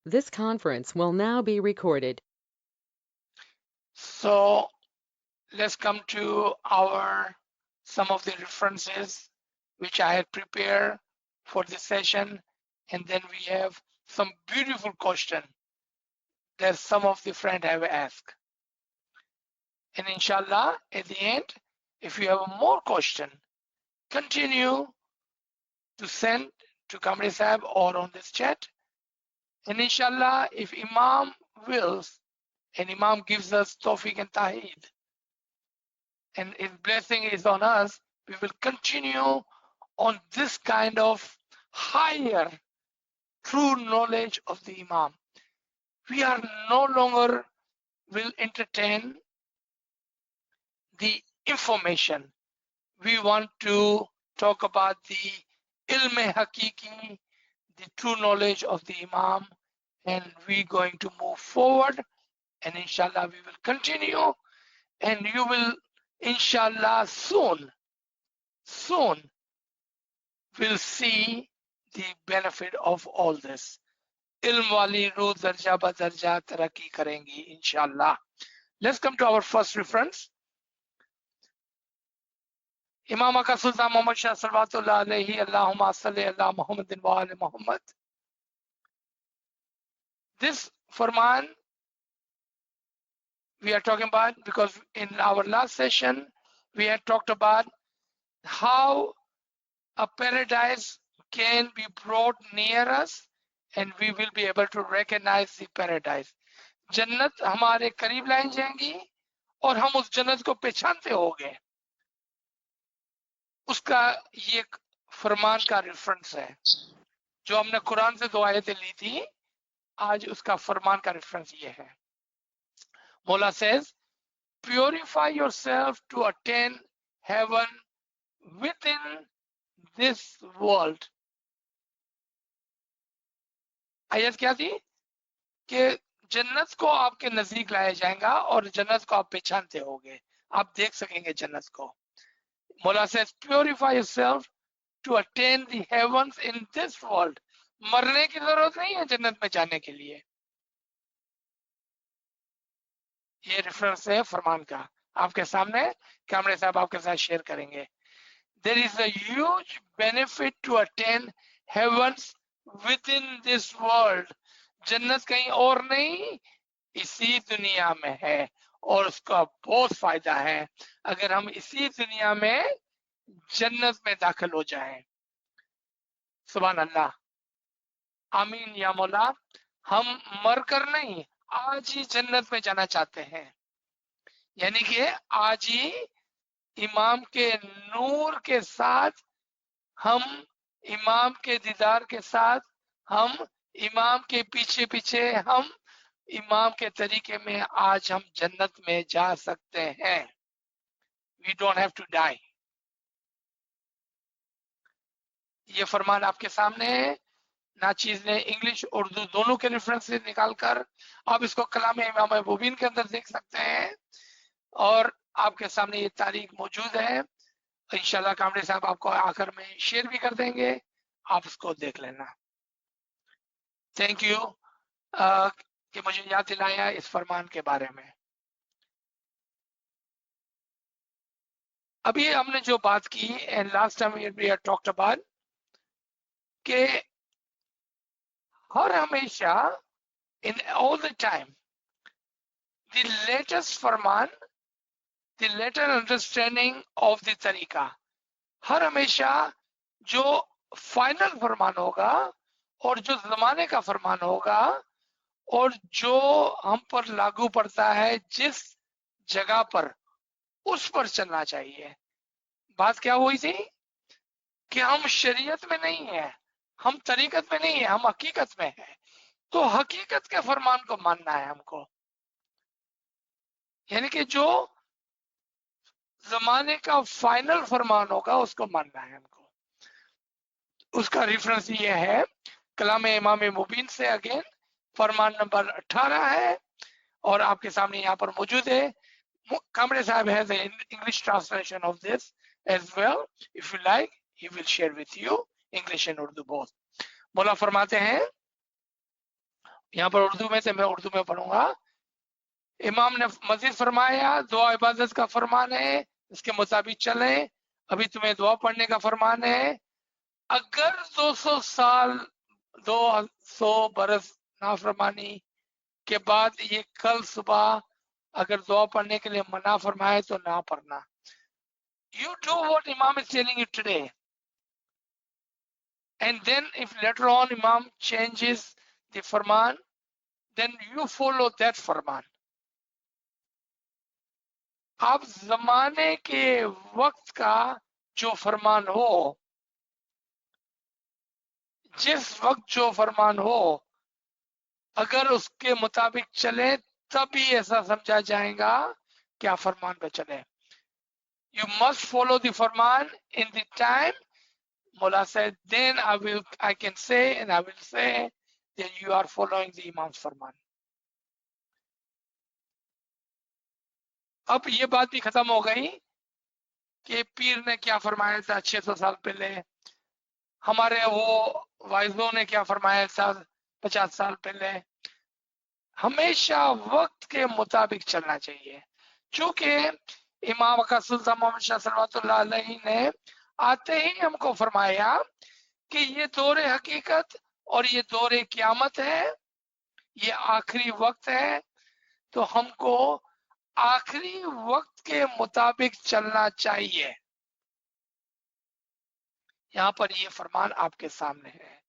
This conference will now be recorded. So let's come to some of the references which I had prepared for this session, and then we have some beautiful question that some of the friends have asked. And inshallah, at the end, if you have more question, continue to send to Kamri Sahib or on this chat. And inshallah, if Imam wills and Imam gives us tawfiq and taheed, and his blessing is on us, we will continue on this kind of higher true knowledge of the Imam. We are no longer will entertain the information. We want to talk about the ilm hakiki, the true knowledge of the Imam, and we're going to move forward, and inshallah we will continue, and you will inshallah soon will see the benefit of all this. Ilm wali roh darja ba darja taraqi karengi inshallah. Let's come to our first reference. Imam Aka Sultan Muhammad Shah Salawatullah alayhi Allahumma salli ala Muhammadin wa ala Muhammad. This Farman we are talking about because in our last session we had talked about how a paradise can be brought near us and we will be able to recognize the paradise. जन्नत हमारे करीब लाई जाएंगी और हम उस जन्नत को पहचानते होंगे. उसका ये फरमान का रेफरेंस है जो हमने कुरान से 2 आयतें ली थी. आज उसका फरमान का रेफरेंस ये है. Mola says, purify yourself to attain heaven within this world. आयत क्या थी कि जन्नत को आपके नजदीक लाया जाएगा और जन्नत को आप पहचानते होंगे, आप देख सकेंगे जन्नत को. Mola says, purify yourself to attain the heavens in this world. मरने की जरूरत नहीं है जन्नत में जाने के लिए. ये रेफरेंस है फरमान का. आपके सामने कामरे साहब आपके साथ शेयर करेंगे. There is a huge benefit to attain heavens within this world. जन्नत कहीं और नहीं, इसी दुनिया में है और उसका बहुत फायदा है अगर हम इसी दुनिया में जन्नत में दाखिल हो जाएं. सुभान अल्लाह, आमीन या मौला. हम मरकर नहीं, आज ही जन्नत में जाना चाहते हैं. यानी कि आज ही इमाम के नूर के साथ, हम इमाम के दीदार के साथ, हम इमाम के पीछे पीछे, हम इमाम के तरीके में आज हम जन्नत में जा सकते हैं. We don't have to die. ये फरमान आपके सामने है. नाचीज ने इंग्लिश उर्दू दोनों के रेफरेंस से निकालकर आप इसको कलाम इमाम मुबीन के अंदर देख सकते हैं और आपके सामने ये तारीख मौजूद है. इंशाल्लाह कामरे साहब आपको आखिर में शेयर भी कर देंगे, आप उसको देख लेना. थैंक यू कि मुझे याद दिलाया इस फरमान के बारे में. अभी हमने जो बात की and last time we have talked about कि हर हमेशा in all the time the latest फरमान, the letter understanding of the तरीका, हर हमेशा जो फाइनल फरमान होगा और जो जमाने का फरमान होगा और जो हम पर लागू पड़ता है जिस जगह पर, उस पर चलना चाहिए. बात क्या हुई थी कि हम शरीयत में नहीं है, हम तरीकत में नहीं है, हम हकीकत में है. तो हकीकत के फरमान को मानना है हमको. यानी कि जो जमाने का फाइनल फरमान होगा उसको मानना है हमको. उसका रेफरेंस ये है कलाम इमाम मुबीन से. अगेन फरमान नंबर 18 है और आपके सामने यहाँ पर मौजूद है. Kamre Sahib has an English translation of this as well. If you like, he will share with you English and Urdu both. मौला फरमाते हैं, यहाँ पर उर्दू में से मैं उर्दू में पढ़ूंगा। इमाम ने मजीद फरमाया, दुआ इबादत का फरमान है, इसके मुताबिक चले। अभी तुम्हें दुआ पढ़ने का फरमान है। अगर 200 साल 200 बरस नाफरमानी के बाद ये कल सुबह अगर दुआ पढ़ने के लिए मना फरमाए तो ना पढ़ना। You do what Imam is telling you today, and then if later on Imam changes the Farman, then you follow that फरमान। आप जमाने के वक्त का जो फरमान हो, जिस वक्त जो फरमान हो, अगर उसके मुताबिक चले तभी ऐसा समझा जाएगा क्या फरमान पे चले। You must follow the Farman in the time. Mullah said, then I can say and I will say that you are following the Imam's फरमान। अब ये बात भी खत्म हो गई कि पीर ने क्या फरमाया था 600 साल पहले, हमारे वो वाइजों ने क्या फरमाया था 50 साल पहले। हमेशा वक्त के मुताबिक चलना चाहिए। चूंकि इमाम का सुल्तान मोहम्मद शाह सल्लल्लाहु अलैहि ने आते ही हमको फरमाया कि ये दौरे हकीकत और ये दौरे क़यामत है, ये आखिरी वक्त है, तो हमको आखिरी वक्त के मुताबिक चलना चाहिए। यहाँ पर ये फरमान आपके सामने है।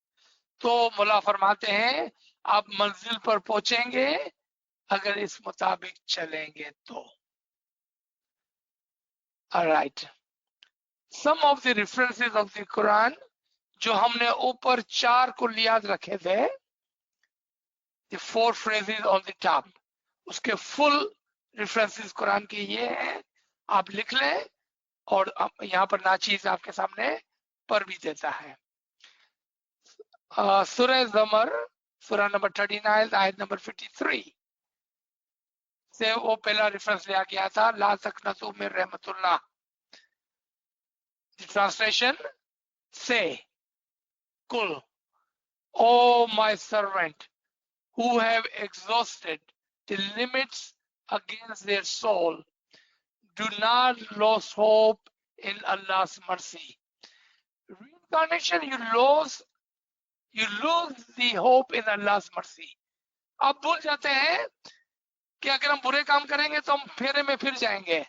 तो मुल्ला फरमाते हैं आप मंजिल पर पहुंचेंगे अगर इस मुताबिक चलेंगे तो। Alright, some of the references of the Quran, जो हमने ऊपर 4 कुलियात रखे थे, द 4 phrases ऑन द टॉप, उसके फुल रेफरेंसेस कुरान के ये हैं, आप लिख लें। और यहाँ पर नाचीज आपके सामने पर भी देता है। सूरह ज़मर, सूरह नंबर 39 आयत नंबर 53 से वो पहला रेफरेंस लिया गया था, ला तकनतू मिन रहमतुल्लाह। ट्रांसलेशन से कुल, oh my servant who have exhausted the limits against their soul, do not lose hope in Allah's mercy. Reincarnation, you lose the hope in Allah's mercy. आप भूल जाते हैं कि अगर हम बुरे काम करेंगे तो हम फेरे में फिर जाएंगे।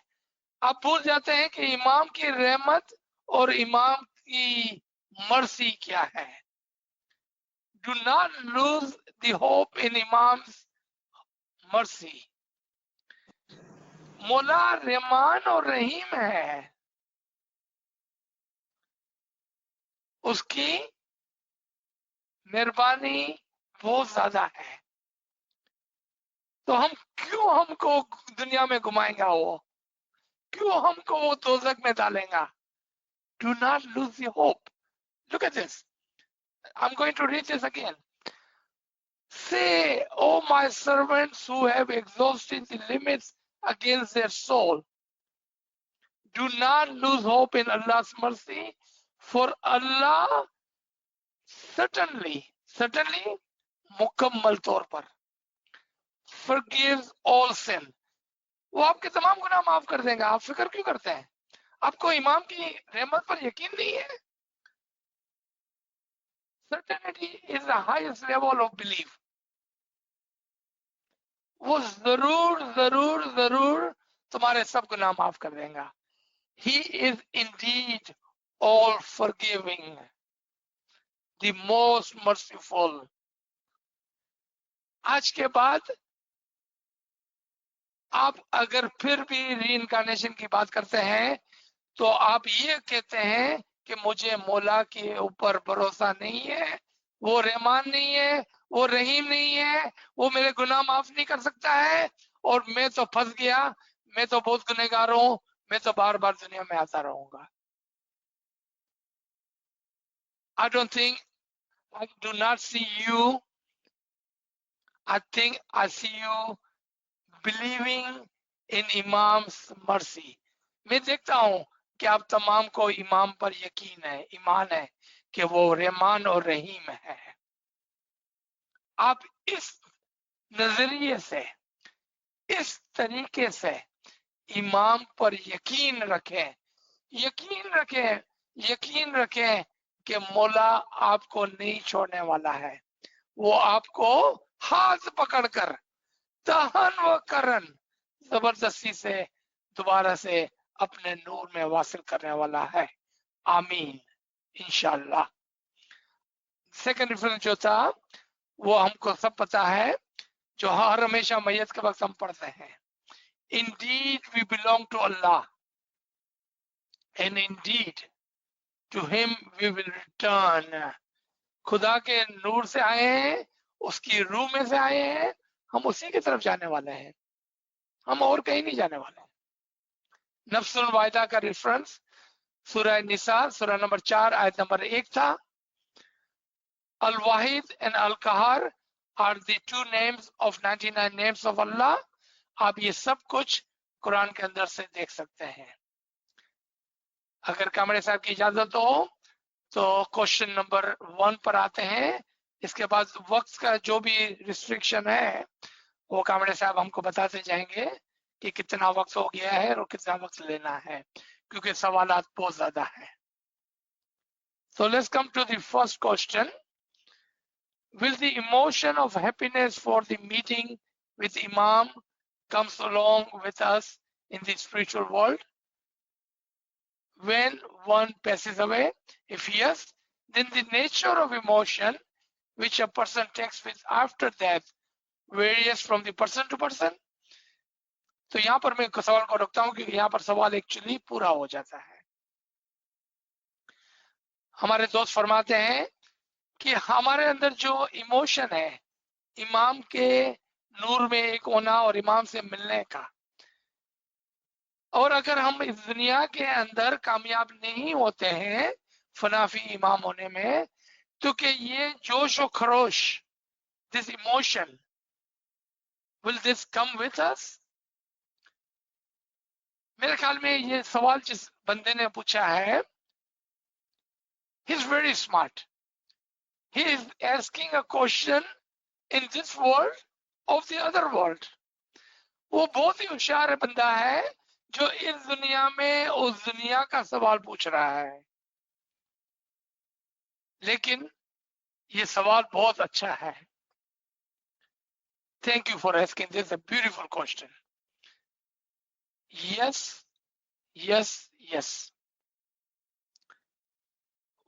आप भूल जाते हैं कि इमाम की रहमत और इमाम की मर्सी क्या है। Do not lose the hope in Imam's mercy. मौला रहमान और रहीम है, उसकी मेहरबानी बहुत ज्यादा है। तो हम क्यों हमको दुनिया में घुमाएगा वो, क्यों हमको वो दोजख में डालेगा। Do not lose the hope. Look at this. I'm going to read this again. Say, O my servants who have exhausted the limits against their soul, do not lose hope in Allah's mercy, for Allah certainly मुकम्मल तौर पर forgives all sin. वो आपके तमाम गुनाह माफ कर देगा। आप फिक्र क्यों करते हैं? आपको इमाम की रहमत पर यकीन नहीं है? Certainty is the highest level of belief. वो जरूर जरूर जरूर तुम्हारे सब गुनाह माफ कर देगा। He is indeed all forgiving, the most merciful. आज के बाद आप अगर फिर भी रीइंकार्नेशन की बात करते हैं तो आप ये कहते हैं कि मुझे मौला के ऊपर भरोसा नहीं है, वो रहमान नहीं है, वो रहीम नहीं है, वो मेरे गुनाह माफ नहीं कर सकता है, और मैं तो फंस गया, मैं तो बहुत गुनहगार हूं, मैं तो बार बार दुनिया में आता रहूंगा। I don't think, I do not see you, I think I see you believing in Imam's mercy. मैं देखता हूं कि आप तमाम को इमाम पर यकीन है, ईमान है कि वो रहमान और रहीम है। आप इस नजरिए से, इस तरीके से इमाम पर यकीन रखें, यकीन रखें, यकीन रखें कि मौला आपको नहीं छोड़ने वाला है। वो आपको हाथ पकड़कर तहन व करन जबरदस्ती से दोबारा से अपने नूर में वासिल करने वाला है। आमीन इंशाल्लाह। सेकंड रेफरेंस जो था वो हमको सब पता है, जो हर हमेशा मैयत के वक्त हम पढ़ते हैं। Indeed we belong to Allah and indeed to him we will return। खुदा के नूर से आए हैं, उसकी रूह में से आए हैं, हम उसी की तरफ जाने वाले हैं, हम और कहीं नहीं जाने वाले। नफ्सुल वाहिदा का रेफरेंस सूरह निसा सूरह नंबर 4 आयत नंबर 1 था। अल वाहिद and Al Qahar are the two names of 99 names of Allah. आप ये सब कुछ कुरान के अंदर से देख सकते हैं। अगर कामरे साहब की इजाजत हो तो क्वेश्चन नंबर 1 पर आते हैं। इसके बाद वक्त का जो भी रिस्ट्रिक्शन है वो कामरे साहब हमको बताते जाएंगे कि कितना वक्त हो गया है और कितना वक्त लेना है, क्योंकि सवालात बहुत ज्यादा है। So let's come to the first question. Will the emotion of happiness for the meeting with Imam comes along with us in the spiritual world when one passes away? If yes, then the nature of emotion which a person takes with after death varies from the person to person. तो यहाँ पर मैं सवाल को रखता हूँ क्योंकि यहाँ पर सवाल एक्चुअली पूरा हो जाता है। हमारे दोस्त फरमाते हैं कि हमारे अंदर जो इमोशन है इमाम के नूर में एक होना और इमाम से मिलने का, और अगर हम इस दुनिया के अंदर कामयाब नहीं होते हैं फनाफी इमाम होने में, तो कि ये जोश और खरोश, this emotion, will this come with us? मेरे ख्याल में ये सवाल जिस बंदे ने पूछा है, he is very smart. He is asking a question in this world of the other world. वो बहुत ही होशियार बंदा है जो इस दुनिया में उस दुनिया का सवाल पूछ रहा है। लेकिन ये सवाल बहुत अच्छा है। Thank you for asking this a beautiful question. Yes, yes, yes.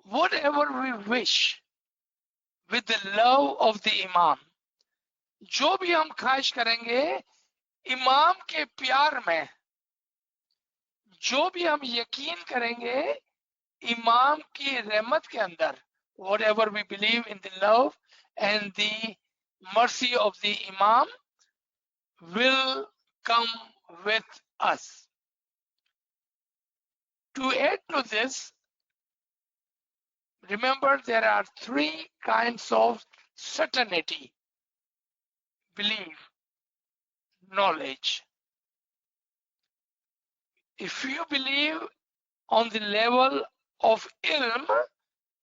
Whatever we wish with the love of the Imam, जो भी हम ख्वाहिश करेंगे इमाम के प्यार में, जो भी हम यकीन करेंगे इमाम की रहमत के अंदर, whatever we believe in the love and the mercy of the Imam will come with us. To add to this, remember there are 3 kinds of certainty: belief, knowledge. If you believe on the level of ilm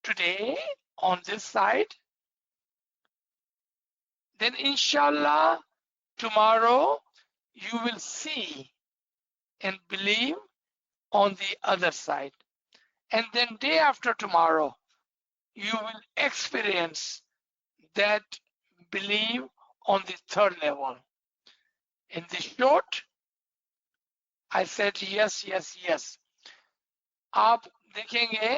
today on this side, then inshallah tomorrow you will see and believe on the other side, and then day after tomorrow you will experience that belief on the 3rd level. In the short, I said yes, yes, yes. आप देखेंगे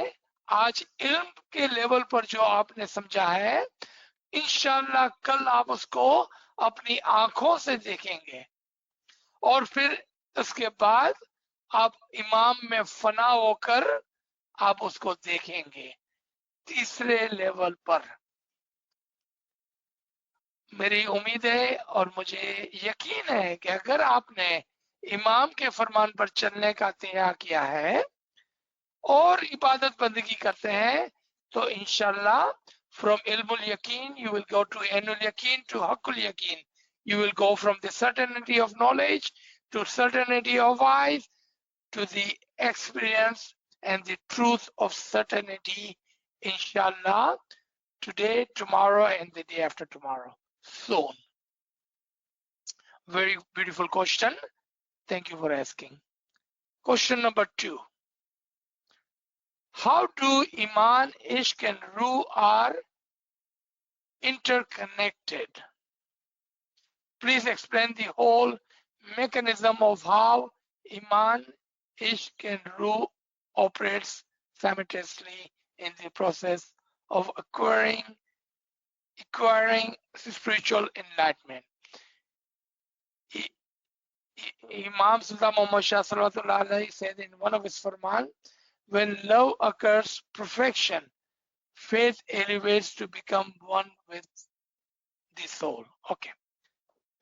आज इल्म के level पर जो आपने समझा है, इंशाल्लाह कल आप उसको अपनी आंखों से देखेंगे और फिर उसके बाद आप इमाम में फना होकर आप उसको देखेंगे 3रे लेवल पर। मेरी उम्मीद है और मुझे यकीन है कि अगर आपने इमाम के फरमान पर चलने का तय किया है और इबादत बंदगी करते हैं, तो इंशाल्लाह from ilmul yaqeen you will go to ainul yaqeen to haqqul yaqeen. You will go from the certainty of knowledge to certainty of eyes to the experience and the truth of certainty, inshallah, today, tomorrow, and the day after tomorrow, soon. Very beautiful question. Thank you for asking. Question number 2. How do Iman, Ishq and Ruh are interconnected? Please explain the whole mechanism of how Iman, Ishq and Ruh operates simultaneously in the process of acquiring spiritual enlightenment. Imam Sultan Muhammad Shah Salawatullah Alaihi said in one of his farman, when love occurs, perfection, faith elevates to become one with the soul. Okay.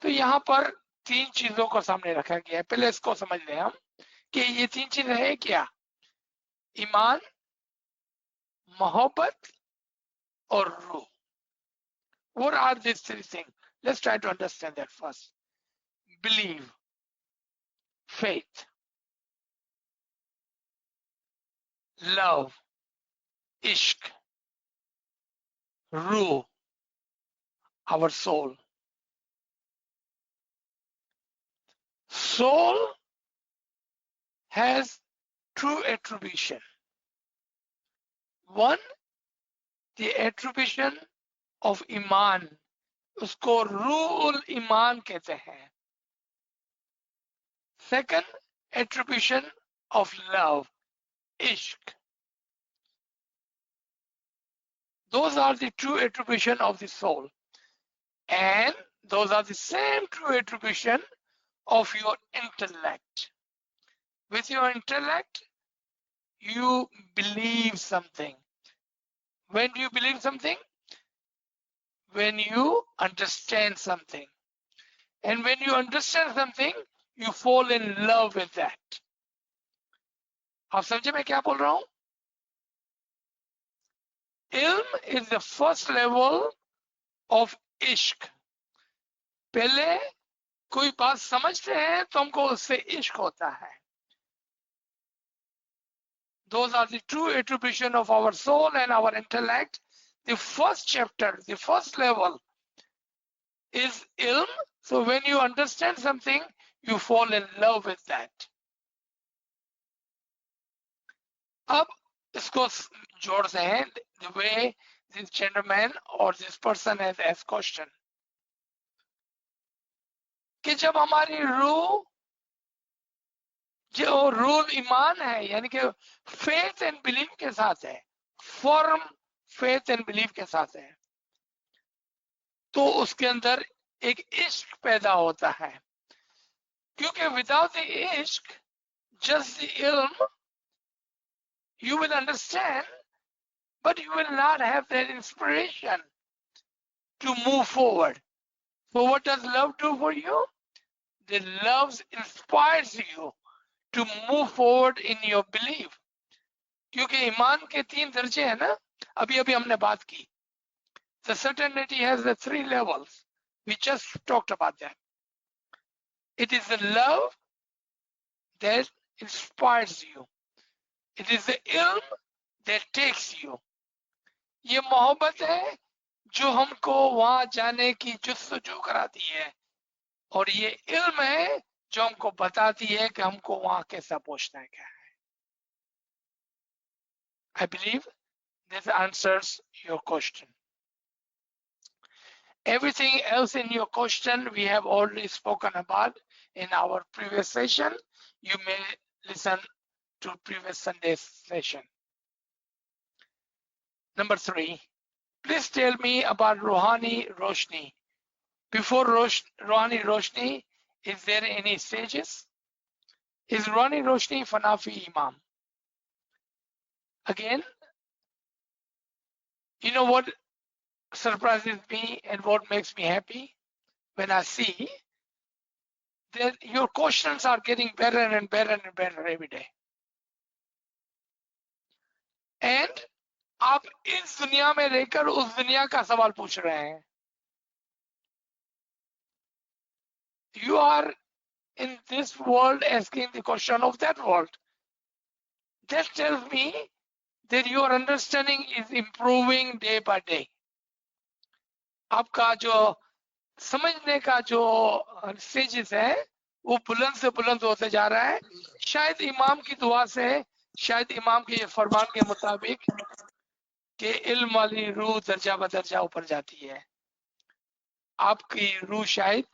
तो यहाँ पर 3 चीजों को सामने रखा गया है. पहले इसको समझ लें हम कि ये 3 चीजें है क्या? ईमान, मोहब्बत और रूह. What are these 3 things? Let's try to understand that first. Believe, faith, love, ishq, ruh, our soul. Soul has 2 attribution. One, the attribution of iman, उसको रूहुल ईमान कहते हैं. Second, attribution of love, ishq. Those are the 2 attribution of the soul, and those are the same 2 attribution of your intellect. With your intellect, you believe something. When do you believe something? When you understand something. And when you understand something, you fall in love with that. आप समझे मैं क्या बोल रहा हूं? Ilm is the first level of ishq. पहले कोई बात समझते हैं तो हमको उससे इश्क होता है. Those are the 2 attribution of our soul and our intellect. The first chapter, the first level is ilm. So when you understand something, you fall in love with that. अब इसको जोड़ से हैं, the way this gentleman or this person has asked question. कि जब हमारी रूह जो रूल ईमान है, यानी कि फेथ एंड बिलीफ के साथ है, फर्म फेथ एंड बिलीफ के साथ है, तो उसके अंदर एक इश्क पैदा होता है. क्योंकि विदाउट द इश्क, जस्ट द इल्म, you will understand, but you will not have that inspiration to move forward. So what does love do for you? The love inspires you to move forward in your belief. क्योंकि ईमान के 3 दर्जे हैं ना, अभी हमने बात की. The certainty has the 3 levels. We just talked about that. It is the love that inspires you. It is the ilm that takes you. ये मोहब्बत है जो हमको वहां जाने की जुस्तजू कराती है, और ये इल्म है जो हमको बताती है कि हमको वहां कैसा पहुंचना है, क्या है. I believe this answers your question. Everything else in your question we have already spoken about in our previous session. You may listen to previous Sunday's session. Number 3, please tell me about Rohani Roshni. Before Rohani Roshni, is there any stages? Is Rohani Roshni Fanafi Imam? Again, you know what surprises me and what makes me happy? When I see that your questions are getting better and better and better every day. And आप इस दुनिया में रहकर उस दुनिया का सवाल पूछ रहे हैं. You are in this world asking the question of that world. That tells me that your understanding is improving day by day. आपका जो समझने का जो स्टेजेस है वो बुलंद से बुलंद होते जा रहा है। शायद इमाम की दुआ से, शायद इमाम के फरमान के मुताबिक कि इल्म वाली रूह दर्जा बदर्जा ऊपर जाती है। आपकी रूह शायद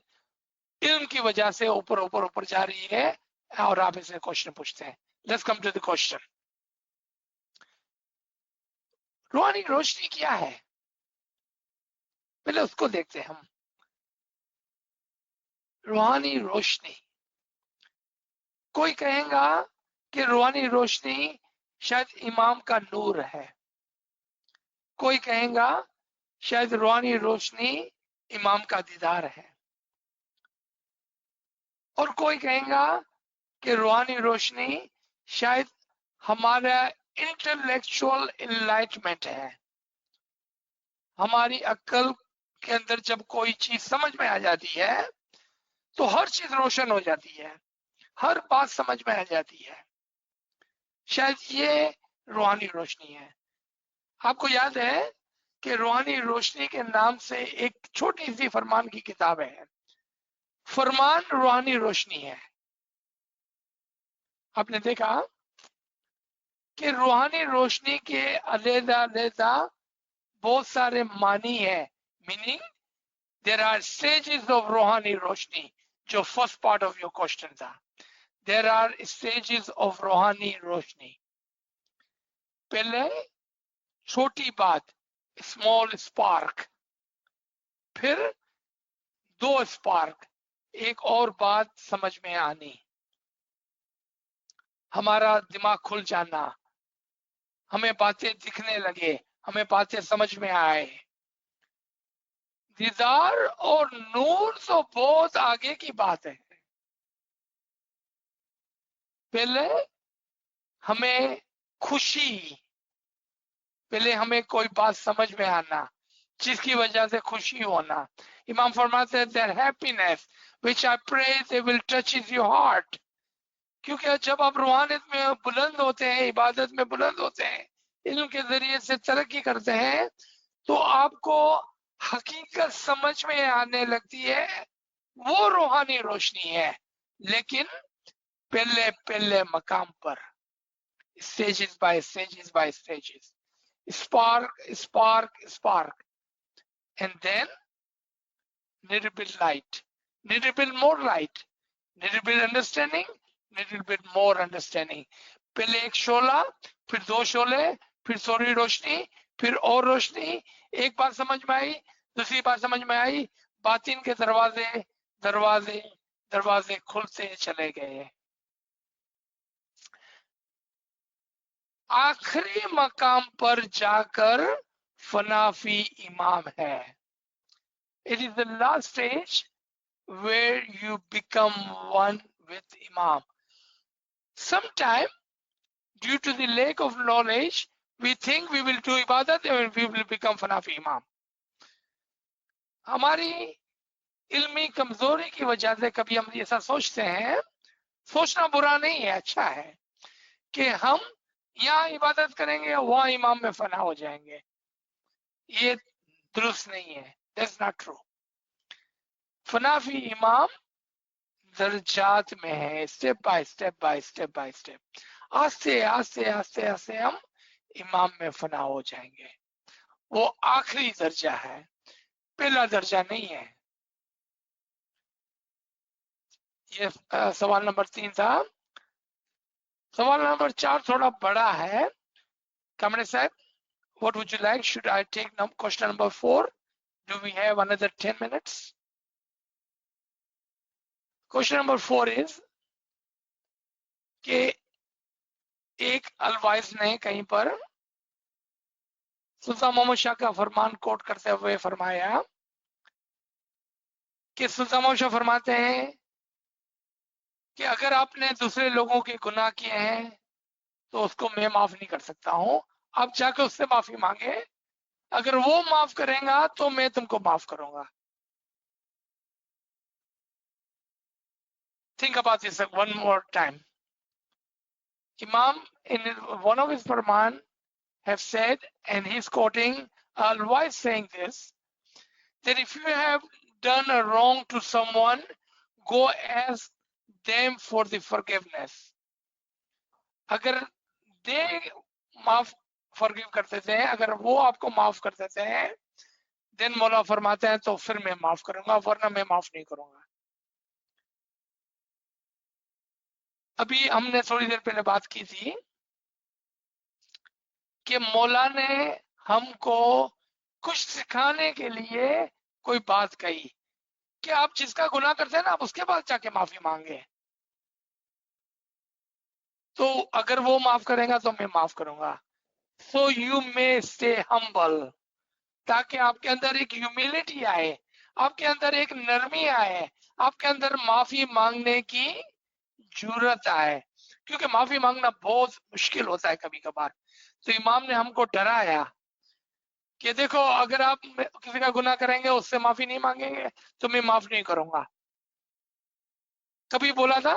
इल्म की वजह से ऊपर ऊपर ऊपर जा रही है और आप इसे क्वेश्चन पूछते हैं। Let's come to the question. रूहानी रोशनी क्या है, पहले उसको देखते हैं हम। रूहानी रोशनी, कोई कहेगा कि रूहानी रोशनी शायद इमाम का नूर है, कोई कहेगा शायद रूहानी रोशनी इमाम का दीदार है, और कोई कहेगा कि रूहानी रोशनी शायद हमारा इंटेलेक्चुअल इनलाइटमेंट है। हमारी अक्ल के अंदर जब कोई चीज समझ में आ जाती है तो हर चीज रोशन हो जाती है, हर बात समझ में आ जाती है। शायद ये रूहानी रोशनी है। आपको याद है कि रूहानी रोशनी के नाम से एक छोटी सी फरमान की किताब है। फरमान रूहानी रोशनी है। आपने देखा कि रूहानी रोशनी के अलग-अलग बहुत सारे मानी है, meaning there are stages of रूहानी रोशनी, जो first part of your question था। देयर आर स्टेजेस ऑफ रूहानी रोशनी। पहले छोटी बात, स्मॉल स्पार्क, फिर दो स्पार्क, एक और बात समझ में आनी, हमारा दिमाग खुल जाना, हमें बातें दिखने लगे, हमें बातें समझ में आए। दीदार और नूर तो बहुत आगे की बात है। पहले हमें खुशी, पहले हमें कोई बात समझ में आना जिसकी वजह से खुशी होना। इमाम फरमाते हैं that happiness which I pray they will touches your heart. क्योंकि जब आप रूहानियत में बुलंद होते हैं, इबादत में बुलंद होते हैं, इल्म के जरिए से तरक्की करते हैं, तो आपको हकीकत समझ में आने लगती है। वो रूहानी रोशनी है, लेकिन पहले पहले मकाम पर, stages by stages by stages, spark, spark, spark, and then little bit light, little bit more light, little bit understanding, little bit more understanding. पहले एक शोला, फिर दो शोले, फिर थोड़ी रोशनी, फिर और रोशनी। एक बात समझ में आई, दूसरी बात समझ में आई, बातिन के दरवाजे दरवाजे दरवाजे खुलते चले गए। आखिरी मकाम पर जाकर फनाफी इमाम है। It is the last stage where you become one with Imam. Sometime, due to the lack of knowledge, we think we will do ibadat and we will become Fanafi Imam. हमारी इल्मी कमजोरी की वजह से कभी हम ऐसा सोचते हैं। सोचना बुरा नहीं है, अच्छा है कि हम यहाँ इबादत करेंगे, वहां इमाम में फना हो जाएंगे। ये दुरुस्त नहीं है, that's not true. फनाफी इमाम दर्जात में है, step by step by step by step, आस्ते आस्ते आस्ते आस्ते हम इमाम में फना हो जाएंगे। वो आखिरी दर्जा है, पहला दर्जा नहीं है। ये सवाल नंबर 3 था। सवाल नंबर 4 थोड़ा बड़ा है। कामरे साहब, what would you like? Should I take question number 4? Do we have another 10 minutes? Question number 4 is कि एक अलवाइज ने कहीं पर सुल्तान मोहम्मद शाह का फरमान कोट करते हुए फरमाया कि सुल्तान मोहम्मद शाह फरमाते हैं कि अगर आपने दूसरे लोगों के गुनाह किए हैं तो उसको मैं माफ नहीं कर सकता हूं, आप जाकर उससे माफी मांगे, अगर वो माफ करेगा तो मैं तुमको माफ करूंगा। Think about this one more time. Imam in one of his Farman have said, and he's quoting Al-Wais saying this, that if you have done a wrong to someone, go ask them for the forgiveness. अगर दे माफ forgive कर देते हैं, अगर वो आपको माफ कर देते हैं, देन मौला फरमाते हैं तो फिर मैं माफ करूंगा, वरना मैं माफ नहीं करूंगा। अभी हमने थोड़ी देर पहले बात की थी कि मौला ने हमको कुछ सिखाने के लिए कोई बात कही कि आप जिसका गुनाह करते हैं ना, आप उसके बाद जाके माफी मांगे, तो अगर वो माफ करेगा तो मैं माफ करूंगा। So you may stay humble, ताकि आपके अंदर एक ह्यूमिलिटी आए, आपके अंदर एक नरमी आए, आपके अंदर माफी मांगने की जरूरत आए, क्योंकि माफी मांगना बहुत मुश्किल होता है कभी कभार। तो इमाम ने हमको डराया कि देखो, अगर आप किसी का गुनाह करेंगे, उससे माफी नहीं मांगेंगे, तो मैं माफ नहीं करूंगा। कभी बोला था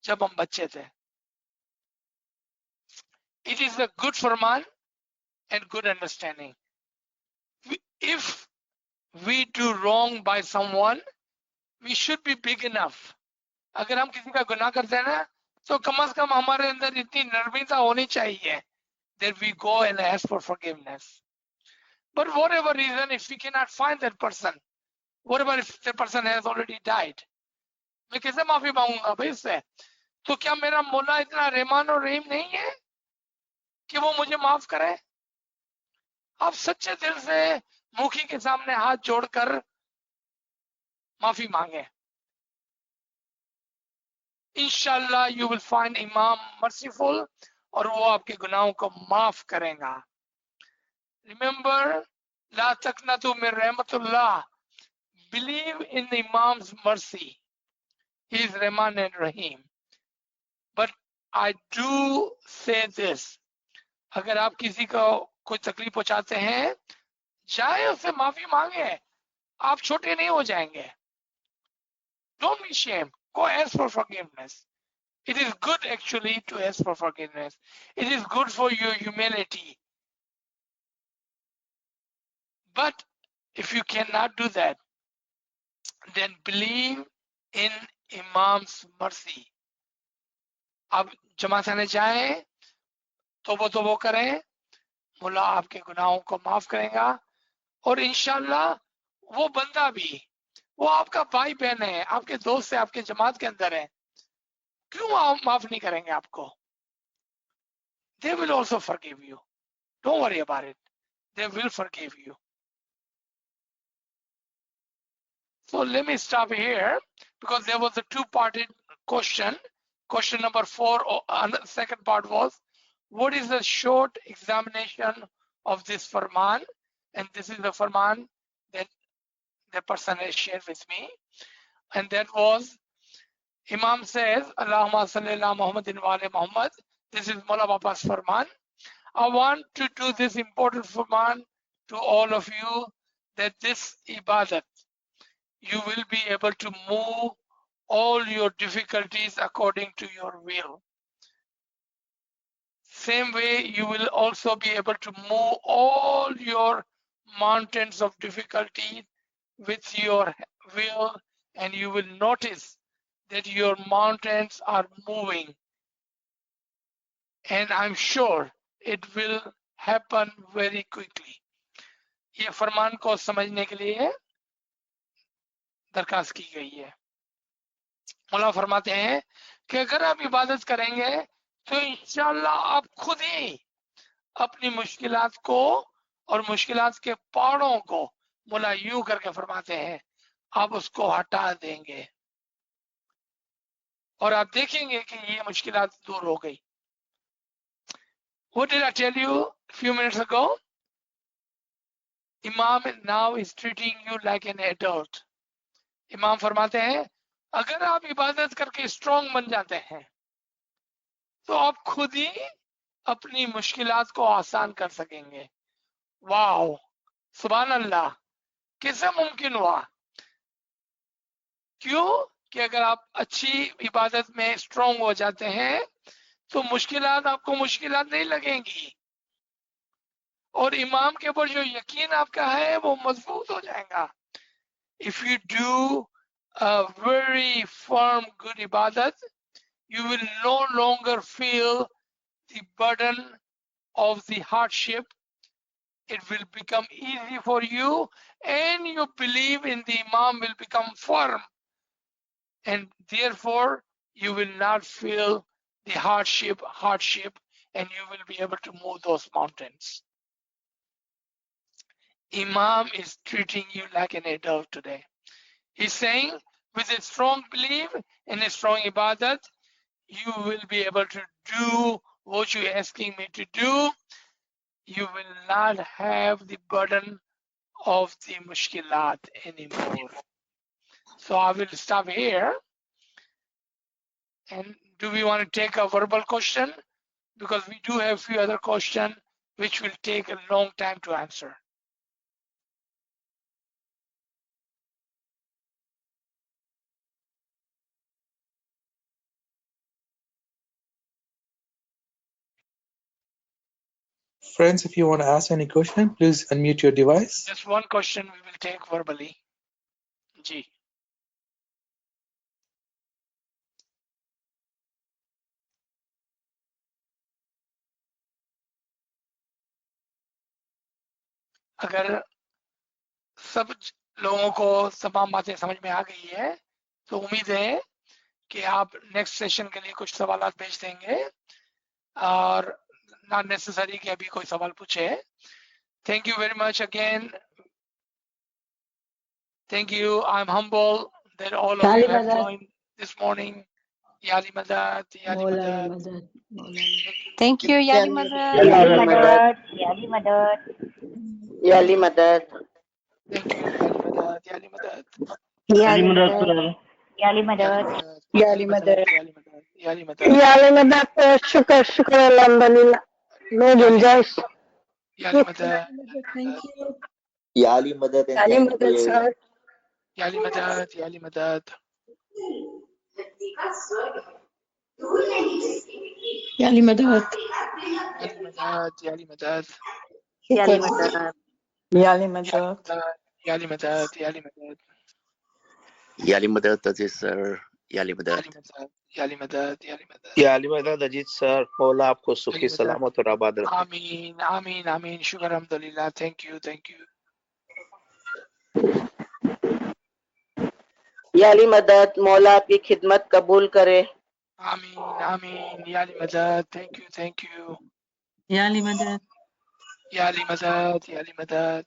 जब हम बच्चे थे। It is a good Farman and good understanding. If we do wrong by someone, we should be big enough. अगर हम किसी का गुनाह करते हैं ना, तो कम से कम हमारे अंदर इतनी नर्मीता होनी चाहिए that we go and ask for forgiveness. But whatever reason, if we cannot find that person, whatever if the person has already died, मैं कैसे माफी मांगूंगा भाई उससे? तो क्या मेरा मौला इतना रहमान और रहीम नहीं है कि वो मुझे माफ करे? आप सच्चे दिल से मुखी के सामने हाथ जोड़कर माफी मांगे, इंशाल्लाह यू विल फाइंड इमाम मर्सीफुल, और वो आपके गुनाहों को माफ करेगा। रिमेंबर, ला तकनतु मिन रहमतुल्लाह, believe in the imams mercy, he is Rahman and Rahim. But I do से दिस, अगर आप किसी को कोई तकलीफ पहुंचाते हैं, जाए उससे माफी मांगे, आप छोटे नहीं हो जाएंगे। Don't be shame, go ask for forgiveness. It is good actually to ask for forgiveness. It is good for your humility. But if you cannot do that, then believe in Imam's mercy. अब जमात आने जाए, तोबो करें, मुल्ला आपके गुनाहों को माफ करेगा, और इंशाल्लाह वो बंदा भी, वो आपका भाई बहन है, आपके दोस्त है, आपके जमात के अंदर है, क्यों माफ नहीं करेंगे आपको? They will also forgive you. Don't worry about it. They will forgive you. So let me stop here, because there was a two-parted question. Question number 4, second part was, what is the short examination of this farman? And this is the farman that the person has shared with me. And that was, Imam says, Allahumma salli ala Muhammadin wa ala Muhammad. This is Mullah Baba's farman. I want to do this important farman to all of you, that this ibadat, you will be able to move all your difficulties according to your will. Same way, you will also be able to move all your mountains of difficulty with your will, and you will notice that your mountains are moving. And I'm sure it will happen very quickly. ये फरमान को समझने के लिए दरखास्त की गई है। मौला फरमाते हैं कि अगर आप इबादत करेंगे, तो इंशाल्लाह आप खुद ही अपनी मुश्किलात को और मुश्किलात के पहाड़ों को, मौला यूं करके फरमाते हैं, आप उसको हटा देंगे, और आप देखेंगे कि ये मुश्किलात दूर हो गई। What did I tell you a few minutes ago? Imam now is treating you like an adult. इमाम फरमाते हैं, अगर आप इबादत करके स्ट्रॉन्ग बन जाते हैं, तो आप खुद ही अपनी मुश्किलात को आसान कर सकेंगे। वाह, सुभान अल्लाह, कैसे मुमकिन हुआ? क्यों? कि अगर आप अच्छी इबादत में स्ट्रॉन्ग हो जाते हैं, तो मुश्किलात आपको मुश्किलात नहीं लगेंगी, और इमाम के ऊपर जो यकीन आपका है वो मजबूत हो जाएगा। If you do a very firm, good ibadat, you will no longer feel the burden of the hardship. It will become easy for you, and your belief in the Imam will become firm, and therefore you will not feel the hardship, and you will be able to move those mountains. Imam is treating you like an adult today. He's saying, with a strong belief and a strong ibadat, you will be able to do what you're asking me to do. You will not have the burden of the mushkilat anymore. So I will stop here. And do we want to take a verbal question? Because we do have a few other questions which will take a long time to answer. Friends, if you want to ask any question, please unmute your device. Just one question we will take verbally. Ji. अगर सब लोगों को तमाम बातें समझ में आ गई है तो उम्मीद है कि आप नेक्स्ट सेशन के लिए कुछ सवाल भेज देंगे और नॉट नेसेसरी कि अभी कोई सवाल पूछे. Thank you very much again. Thank you. I'm humble that all of you have joined this morning. Yali Madad, Yali Madad. Thank you, Yali Mother. Yali Madad. Yali Madad. Yali Madad. Thank you, Yali Madad, Yali Madad. Yali Madad. Yali Madad. Yali Madad, Yali Madad, Yali Madad. Yali Madad. Shukr, alhamdulillah. No gunjaish. Yali Madad. Thank you. Yali Madad and Yali thank Madad, you. sir. Yali Madad, Yali Madad. Yali Madad. Yali Madad, Yali Madad. Yali Madad. Yali Madad. Yali Madad, Yali Madad. Yali Madad, Aziz sir. Yali Madad. Yali Madad, Yali Madad. याली मदद Ajit sir, मौला आपको सुखी सलामत और आबाद रखे. Ameen, Ameen, Ameen. Shukr, alhamdulillah. Thank you, thank you. याली मदद मौला आपकी खिदमत कबूल करे. Ameen, Ameen. Yali Madad. Thank you, thank you. Yali Madad. Yali Madad, Yali Madad.